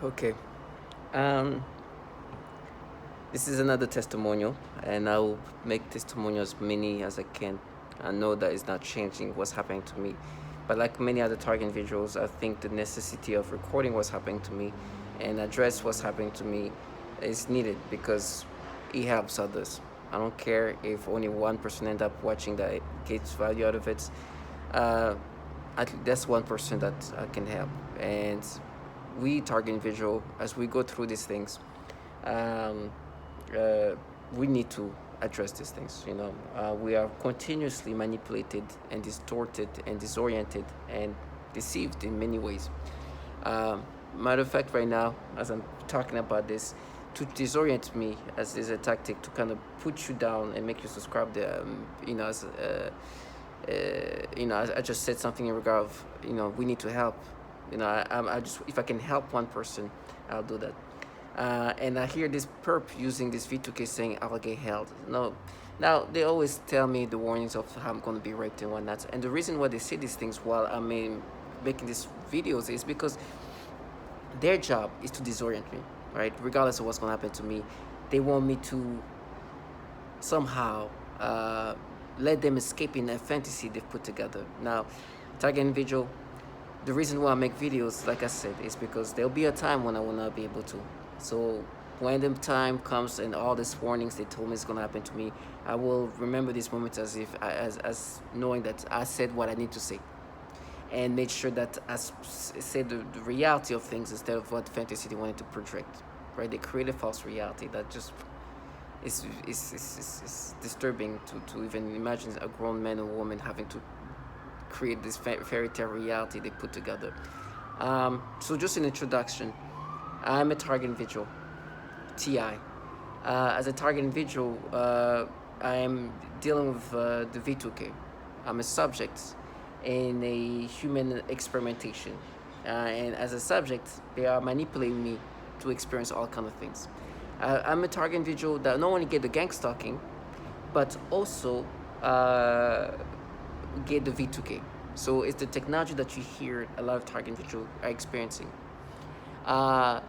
Okay. Um, this is another testimonial, and I'll make testimonials many as I can. I know that it's not changing what's happening to me, but like many other target individuals, I think the necessity of recording what's happening to me and address what's happening to me is needed because it helps others. I don't care if only one person end up watching that gets value out of it. Uh, that's one person that I can help, and we target individual as we go through these things. Um, uh, we need to address these things. We are continuously manipulated and distorted and disoriented and deceived in many ways. Matter of fact, right now, as I'm talking about this, to disorient me as is a tactic to kind of put you down and make you subscribe there. I just said something in regard of, we need to help. I just, if I can help one person, I'll do that. And I hear this perp using this V2K saying I'll get held. No, now they always tell me the warnings of how I'm going to be raped and whatnot. And the reason why they say these things while I'm making these videos is because their job is to disorient me, right? Regardless of what's going to happen to me, they want me to somehow let them escape in a fantasy they've put together. Now, target individual, the reason why I make videos, like I said, is because there'll be a time when I will not be able to. So when the time comes and all these warnings they told me is going to happen to me, I will remember these moments as if as knowing that I said what I need to say, and made sure that I said the reality of things instead of what fantasy they wanted to project. Right? They create a false reality that just is disturbing to even imagine a grown man or woman having to create this fairy tale reality they put together. So just an introduction, I'm a target individual, TI. As a target individual, I am dealing with the V2K. I'm a subject in a human experimentation. And as a subject, they are manipulating me to experience all kinds of things. I'm a target individual that not only get the gang stalking, but also get the V2K. So it's the technology that you hear a lot of target individuals are experiencing. Uh,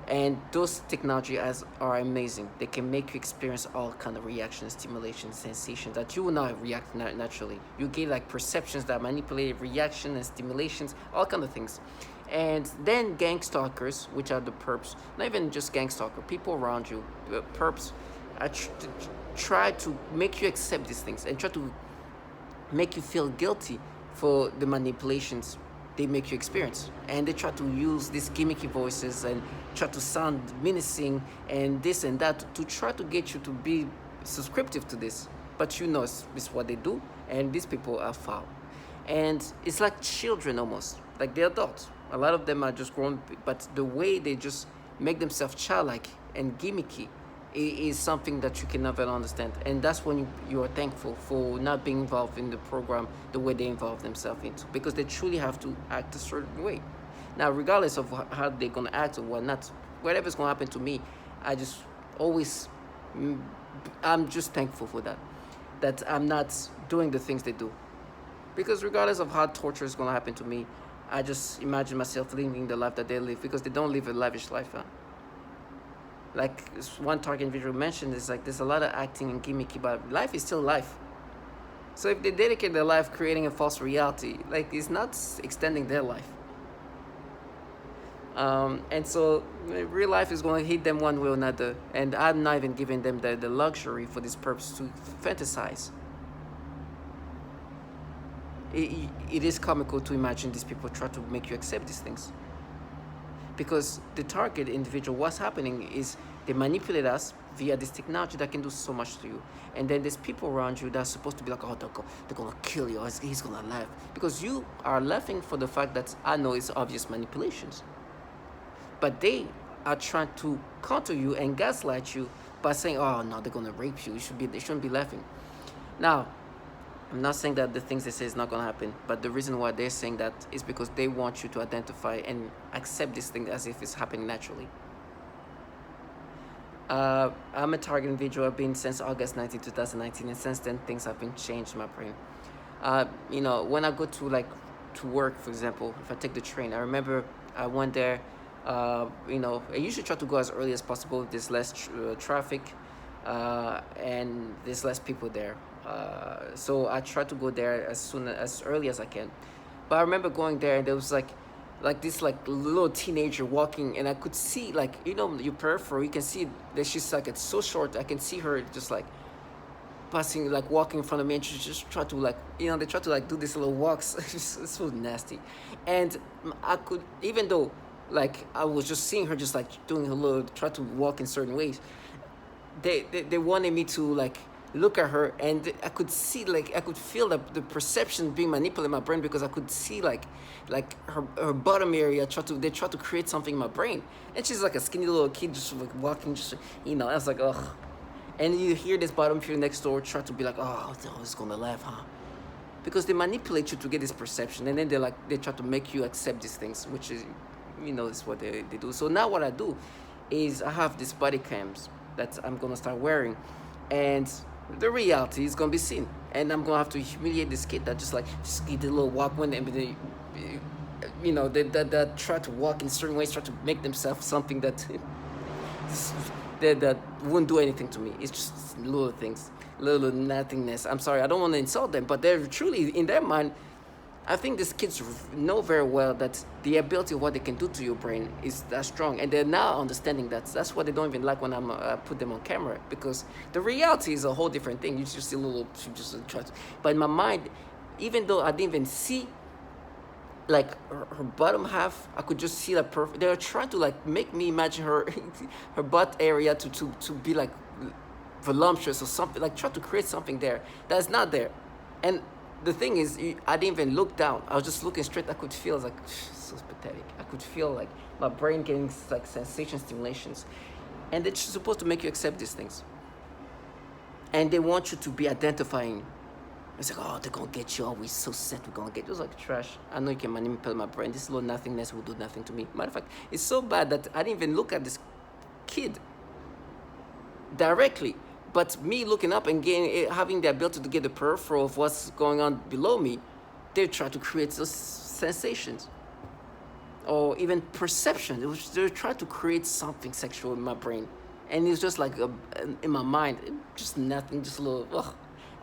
and those technology are amazing. They can make you experience all kind of reactions, stimulations, sensations that you will not react naturally. You get like perceptions that manipulate reaction and stimulations, all kind of things. And then gang stalkers, which are the perps, not even just gang stalker, people around you, perps, try to make you accept these things and try to make you feel guilty for the manipulations they make you experience. And they try to use these gimmicky voices and try to sound menacing and this and that to try to get you to be subscriptive to this. But it's what they do, and these people are foul. And it's like children almost, like they're adults. A lot of them are just grown, but the way they just make themselves childlike and gimmicky is something that you can never understand. And that's when you are thankful for not being involved in the program the way they involve themselves into, because they truly have to act a certain way. Now, regardless of how they're going to act or whatnot, whatever's going to happen to me, I just always, I'm just thankful for that I'm not doing the things they do. Because regardless of how torture is going to happen to me, I just imagine myself living the life that they live, because they don't live a lavish life. Like one target individual mentioned, is like there's a lot of acting and gimmicky, but life is still life. So if they dedicate their life creating a false reality, like it's not extending their life. And so real life is going to hit them one way or another, and I'm not even giving them the luxury for this purpose to fantasize. It is comical to imagine these people try to make you accept these things, because the target individual, what's happening is they manipulate us via this technology that can do so much to you. And then there's people around you that are supposed to be like, oh, they're gonna kill you, or he's gonna laugh, because you are laughing for the fact that I know it's obvious manipulations. But they are trying to counter you and gaslight you by saying, oh no, they're gonna rape you, they shouldn't be laughing. Now, I'm not saying that the things they say is not going to happen, but the reason why they're saying that is because they want you to identify and accept this thing as if it's happening naturally. I'm a target individual. I've been since August 19, 2019, and since then things have been changed in my brain. When I go to work, for example, if I take the train, I remember I went there I usually try to go as early as possible. There's less traffic, and there's less people there. So I try to go there as early as I can. But I remember going there, and there was like this like little teenager walking, and I could see, like, your peripheral. You can see that she's like, it's so short. I can see her just like passing, like walking in front of me, and she just try to, like, they try to like do these little walks. It's so nasty. And I could, even though like I was just seeing her just like doing her little, try to walk in certain ways, they wanted me to like look at her, and I could see, like, I could feel the perception being manipulated in my brain, because I could see like her bottom area, they try to create something in my brain. And she's like a skinny little kid just like walking, just I was like, ugh. And you hear this bottom feeder next door try to be like, oh, it's gonna laugh, huh? Because they manipulate you to get this perception, and then they try to make you accept these things, which is, is what they do. So now what I do is I have these body cams that I'm gonna start wearing, and the reality is gonna be seen, and I'm gonna have to humiliate this kid that just get a little walk when they that try to walk in certain ways, try to make themselves something that that wouldn't do anything to me. It's just little things, little nothingness. I'm sorry, I don't want to insult them, but they're truly, in their mind, I think these kids know very well that the ability of what they can do to your brain is that strong, and they're now understanding that. That's what they don't even like when I'm put them on camera, because the reality is a whole different thing. You just see a little, you just try to, but in my mind, even though I didn't even see like her bottom half, I could just see that perfect. They were trying to like make me imagine her her butt area to be like voluptuous or something, like try to create something there that's not there. And the thing is, I didn't even look down. I was just looking straight. I could feel like so pathetic. I could feel like my brain getting like sensation stimulations, and they're supposed to make you accept these things. And they want you to be identifying. It's like, oh, they're gonna get you. Oh, we're so set. We're gonna get you. It's like trash. I know you can manipulate my brain. This little nothingness will do nothing to me. Matter of fact, it's so bad that I didn't even look at this kid directly. But me looking up and having the ability to get the peripheral of what's going on below me, they try to create those sensations, or even perception. They try to create something sexual in my brain, and it's just like in my mind, just nothing, just a little. Ugh.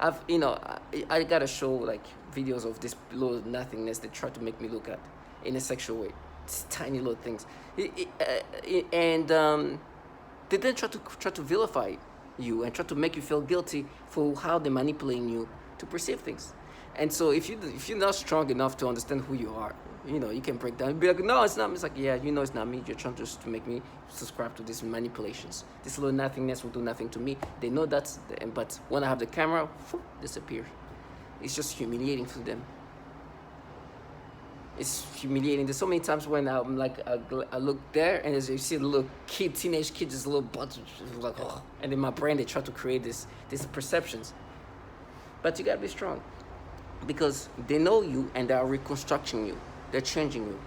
I gotta show like videos of this little nothingness they try to make me look at in a sexual way. It's tiny little things, and they then try to vilify you and try to make you feel guilty for how they're manipulating you to perceive things. And so if you're not strong enough to understand who you are, you can break down and be like, no, it's not me. It's like, yeah, it's not me. You're trying just to make me subscribe to these manipulations. This little nothingness will do nothing to me. They know that, but when I have the camera, whoop, disappear. It's just humiliating for them. It's humiliating. There's so many times when I'm like, I look there, and as you see the little teenage kid, just a little butt, like, oh, and in my brain they try to create these perceptions. But you gotta be strong, because they know you and they are reconstructing you. They're changing you.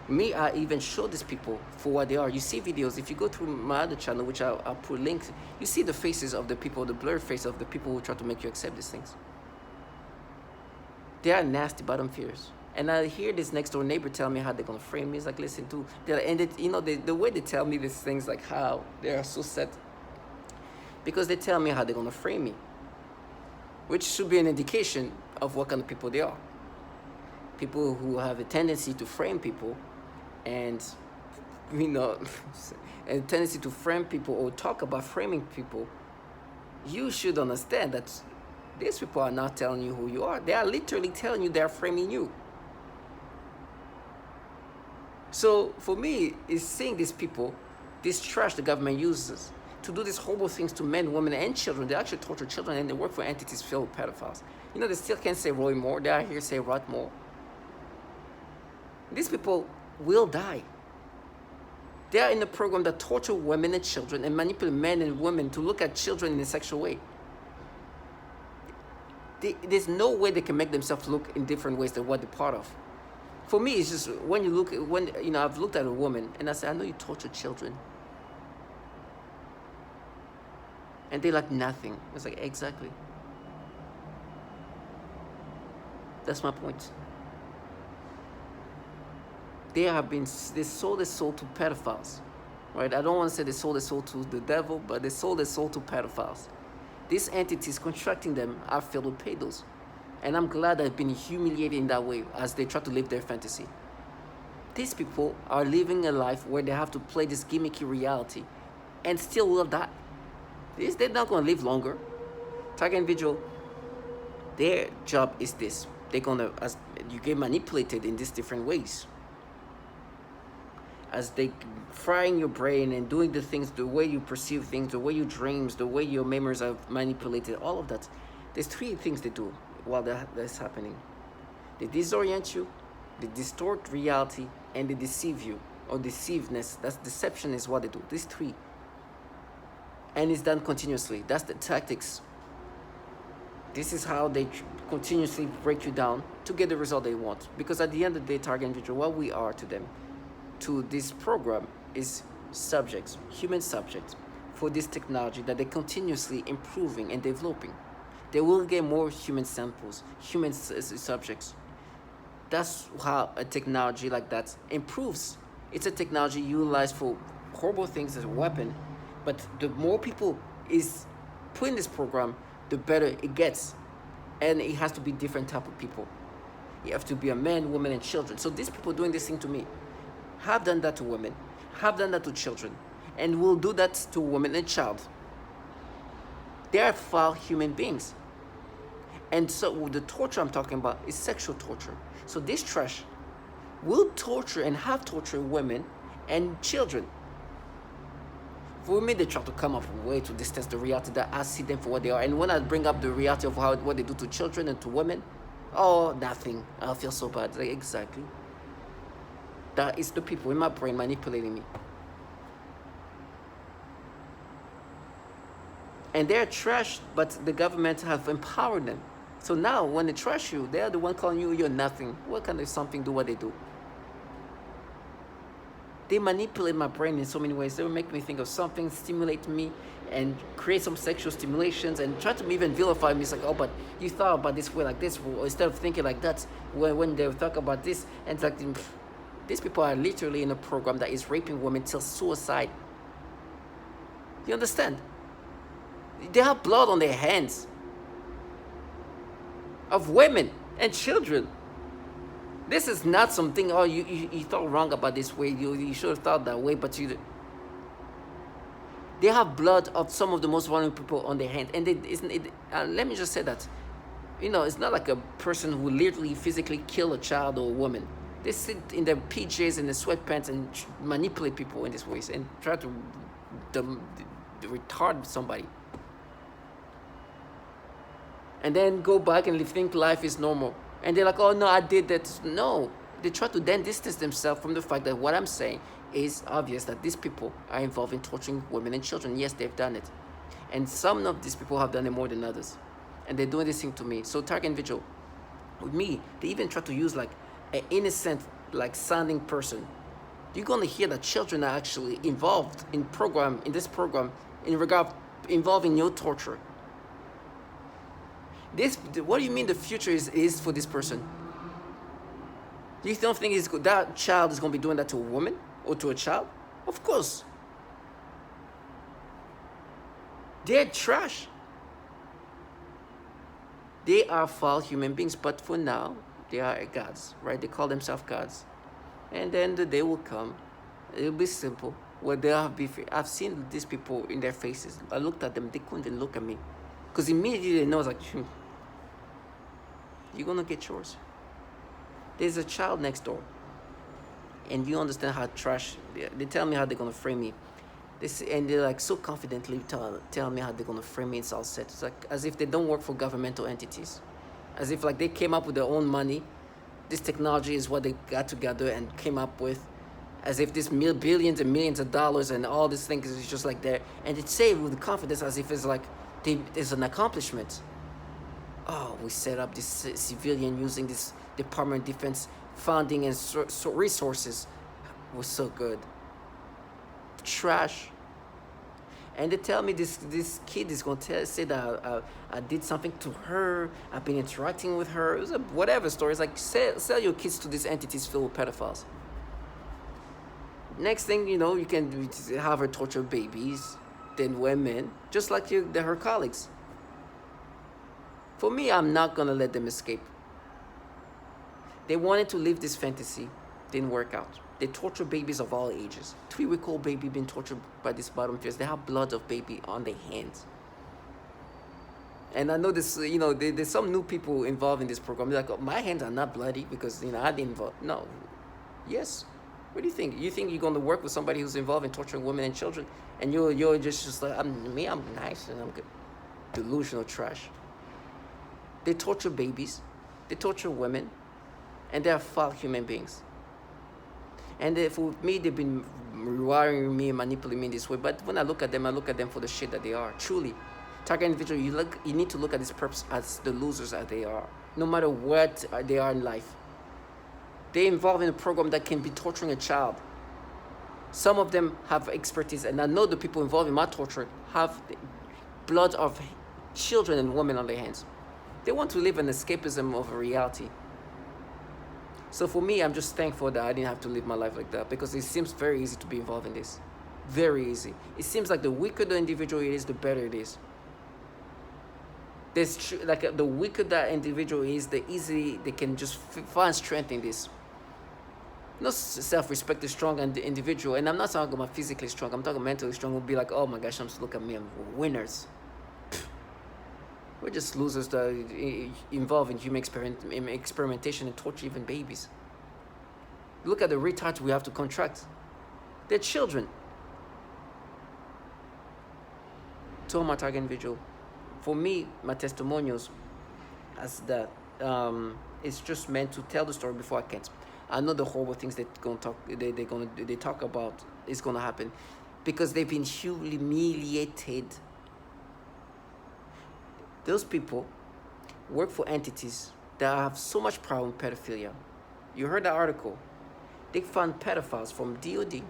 Me, I even show these people for what they are. You see videos, if you go through my other channel, which I'll put links, you see the faces of the people, the blurred face of the people who try to make you accept these things. They are nasty bottom feeders. And I hear this next door neighbor tell me how they're gonna frame me. It's like, listen to, and the way they tell me these things, like how they are so set, because they tell me how they're gonna frame me, which should be an indication of what kind of people they are. People who have a tendency to frame people, and a tendency to frame people or talk about framing people, you should understand that these people are not telling you who you are. They are literally telling you they're framing you. So for me, it's seeing these people, this trash the government uses to do these horrible things to men, women, and children. They actually torture children, and they work for entities filled with pedophiles. They still can't say Roy Moore. They are here say Rot Moore. These people will die. They are in a program that torture women and children and manipulate men and women to look at children in a sexual way. There's no way they can make themselves look in different ways than what they're part of. For me, it's just when you look, I've looked at a woman and I say, I know you torture children. And they're like nothing. It's like, exactly. That's my point. they sold their soul to pedophiles, right? I don't want to say they sold their soul to the devil, but they sold their soul to pedophiles. These entities contracting them are filled with pedos. And I'm glad they've been humiliated in that way as they try to live their fantasy. These people are living a life where they have to play this gimmicky reality and still will die. They're not going to live longer. Target individual, their job is this. They're going to, as you get manipulated in these different ways. As they frying your brain and doing the things, the way you perceive things, the way you dreams, the way your memories are manipulated, all of that. There's three things they do while that's happening. They disorient you, they distort reality, and they deceive you, or deceiveness. That's deception is what they do. These three. And it's done continuously. That's the tactics. This is how they continuously break you down to get the result they want. Because at the end of the day, target individual, what we are to them, to this program, is subjects, human subjects, for this technology that they're continuously improving and developing. They will get more human samples, human subjects. That's how a technology like that improves. It's a technology utilized for horrible things as a weapon, but the more people is put in this program, the better it gets. And it has to be different type of people. You have to be a man, woman, and children. So these people doing this thing to me have done that to women, have done that to children, and will do that to women and child. They are foul human beings. And so the torture I'm talking about is sexual torture. So this trash will torture and have tortured women and children. For me, they try to come up with a way to distance the reality that I see them for what they are. And when I bring up the reality of what they do to children and to women, oh, nothing. I feel so bad. Like, exactly. That is the people in my brain manipulating me. And they're trash, but the government have empowered them. So now, when they trash you, they're the one calling you, you're nothing. What kind of something do what they do? They manipulate my brain in so many ways. They will make me think of something, stimulate me, and create some sexual stimulations, and try to even vilify me. It's like, oh, but you thought about this way like this, instead of thinking like that, when they talk about this, and it's like, these people are literally in a program that is raping women till suicide. You understand? They have blood on their hands of women and children. This is not something, oh, you thought wrong about this way. You should have thought that way, but they have blood of some of the most vulnerable people on their hands. And let me just say that, it's not like a person who literally physically kill a child or a woman. They sit in their PJs and their sweatpants and manipulate people in these ways and try to retard somebody. And then go back and think life is normal. And they're like, oh, no, I did that. No. They try to then distance themselves from the fact that what I'm saying is obvious, that these people are involved in torturing women and children. Yes, they've done it. And some of these people have done it more than others. And they're doing this thing to me. So target individual, with me, they even try to use like an innocent, like sounding person. You're going to hear that children are actually involved in this program, in regard involving your torture. What do you mean the future is for this person? You don't think that child is going to be doing that to a woman or to a child? Of course. They're trash. They are foul human beings, but for now, they are gods, right? They call themselves gods. And then the day will come. It'll be simple. Where they'll be free. I've seen these people in their faces. I looked at them. They couldn't even look at me. Because immediately they know, it's like, you're going to get yours. There's a child next door. And you understand how trash, they tell me how they're going to frame me. And they're like so confidently tell me how they're going to frame me in South Set. It's like as if they don't work for governmental entities. As if like they came up with their own money. This technology is what they got together and came up with. As if this billions and millions of dollars and all these things is just like there. And it's say with confidence as if it's like there's an accomplishment. Oh, we set up this civilian using this Department of Defense funding and resources. It was so good. Trash. And they tell me this kid is going to say that I did something to her. I've been interacting with her. It was whatever story. It's like sell your kids to these entities filled with pedophiles. Next thing you know, you can have her torture babies, then women, just like her colleagues. For me, I'm not gonna let them escape. They wanted to live this fantasy, didn't work out. They torture babies of all ages. 3-week-old baby being tortured by this bottom feeders. They have blood of baby on their hands. And I know this, there's some new people involved in this program. They're like, oh, my hands are not bloody because, I didn't involve. No. Yes. What do you think? You think you're going to work with somebody who's involved in torturing women and children, and you're just like, I'm nice and I'm good. Delusional trash. They torture babies. They torture women. And they're foul human beings. And for me, they've been rewiring me and manipulating me in this way. But when I look at them for the shit that they are. Truly. Target individual, you need to look at this purpose as the losers that they are. No matter what they are in life. They're involved in a program that can be torturing a child. Some of them have expertise. And I know the people involved in my torture have blood of children and women on their hands. They want to live an escapism of a reality. So for me, I'm just thankful that I didn't have to live my life like that, because it seems very easy to be involved in this. Very easy. It seems like the weaker the individual is, the better it is. The weaker that individual is, the easy they can just find strength in this. No self-respect is strong and the individual, and I'm not talking about physically strong, I'm talking mentally strong, will be like, oh my gosh, look at me, I'm winners. We're just losers that are involved in human experimentation and torture even babies. Look at the retards we have to contract. They're children. To my target individual, for me, my testimonials, as that, it's just meant to tell the story before I can't. I know the horrible things they talk about is gonna happen, because they've been humiliated. Those people work for entities that have so much power in pedophilia. You heard that article. They fund pedophiles from DOD,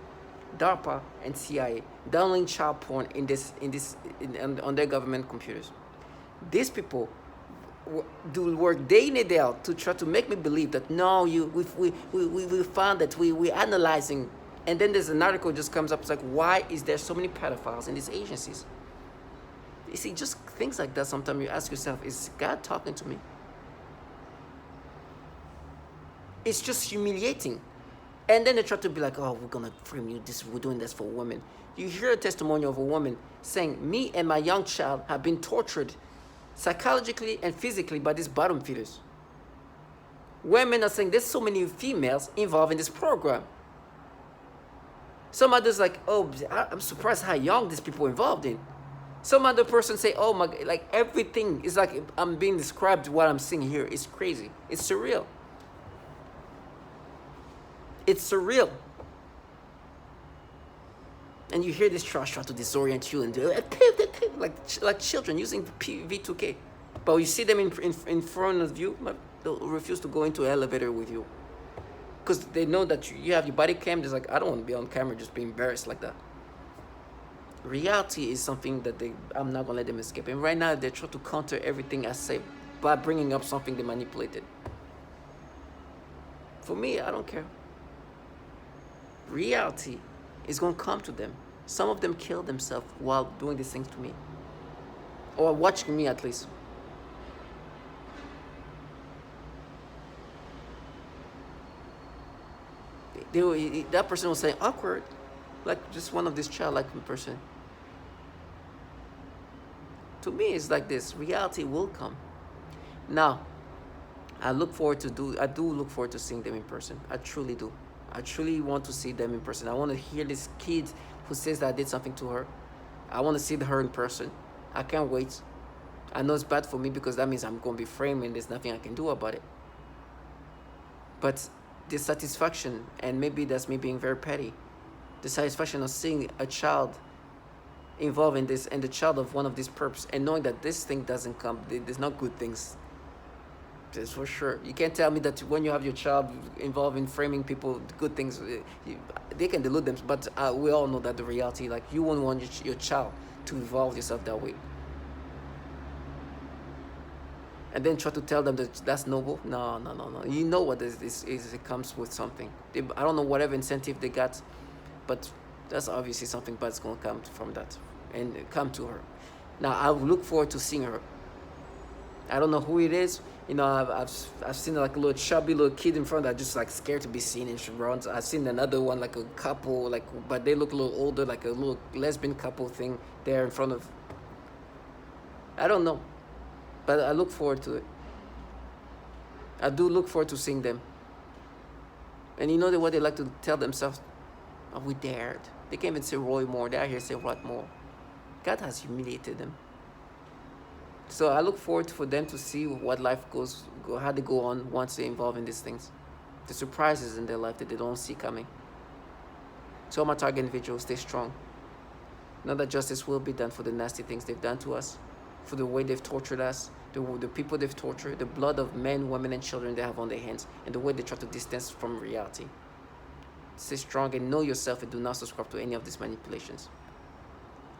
DARPA, and CIA downloading child porn on their government computers. These people do work day in and day out to try to make me believe that no, we found that we're analyzing, and then there's an article just comes up. It's like, why is there so many pedophiles in these agencies? You see, just things like that, sometimes you ask yourself, is God talking to me? It's just humiliating. And then they try to be like, oh, we're going to frame you, we're doing this for women. You hear a testimony of a woman saying, me and my young child have been tortured psychologically and physically by these bottom feeders. Women are saying, there's so many females involved in this program. Some others like, oh, I'm surprised how young these people are involved in. Some other person say, oh my, like everything is like I'm being described what I'm seeing here. It's crazy. It's surreal. It's surreal. And you hear this trash try to disorient you and do like children using V2K. But you see them in front of you, but they'll refuse to go into an elevator with you. Because they know that you have your body cam. They're like, I don't want to be on camera just being embarrassed like that. Reality is something that I'm not going to let them escape. And right now, they try to counter everything I say by bringing up something they manipulated. For me, I don't care. Reality is going to come to them. Some of them kill themselves while doing these things to me. Or watching me, at least. That person will say, awkward. Like just one of this childlike person. To me, it's like this. Reality will come. Now, I do look forward to seeing them in person. I truly do. I truly want to see them in person. I want to hear this kid who says that I did something to her. I want to see her in person. I can't wait. I know it's bad for me because that means I'm going to be framed and there's nothing I can do about it. But the satisfaction, and maybe that's me being very petty, the satisfaction of seeing a child involved in this and the child of one of these perps, and knowing that this thing doesn't come, there's not good things. That's for sure. You can't tell me that when you have your child involved in framing people, good things, they can delude them, but we all know that the reality, like you won't want your child to involve yourself that way. And then try to tell them that that's noble. No. You know what this is. It comes with something. I don't know whatever incentive they got but that's obviously something bad's gonna come from that and come to her. Now I look forward to seeing her. I don't know who it is. I've seen like a little chubby little kid in front that just like scared to be seen, and she runs. I've seen another one like a couple, like, but they look a little older, like a little lesbian couple thing there in front of. I don't know, but I look forward to it. I do look forward to seeing them. And you know what they like to tell themselves? Oh, we dared. They can't even say Roy Moore. They are here to say what more? God has humiliated them. So I look forward for them to see what life how they go on once they involve in these things. The surprises in their life that they don't see coming. So my target individuals, stay strong. Know that justice will be done for the nasty things they've done to us, for the way they've tortured us, the people they've tortured, the blood of men, women, and children they have on their hands, and the way they try to distance from reality. Stay strong and know yourself, and do not subscribe to any of these manipulations.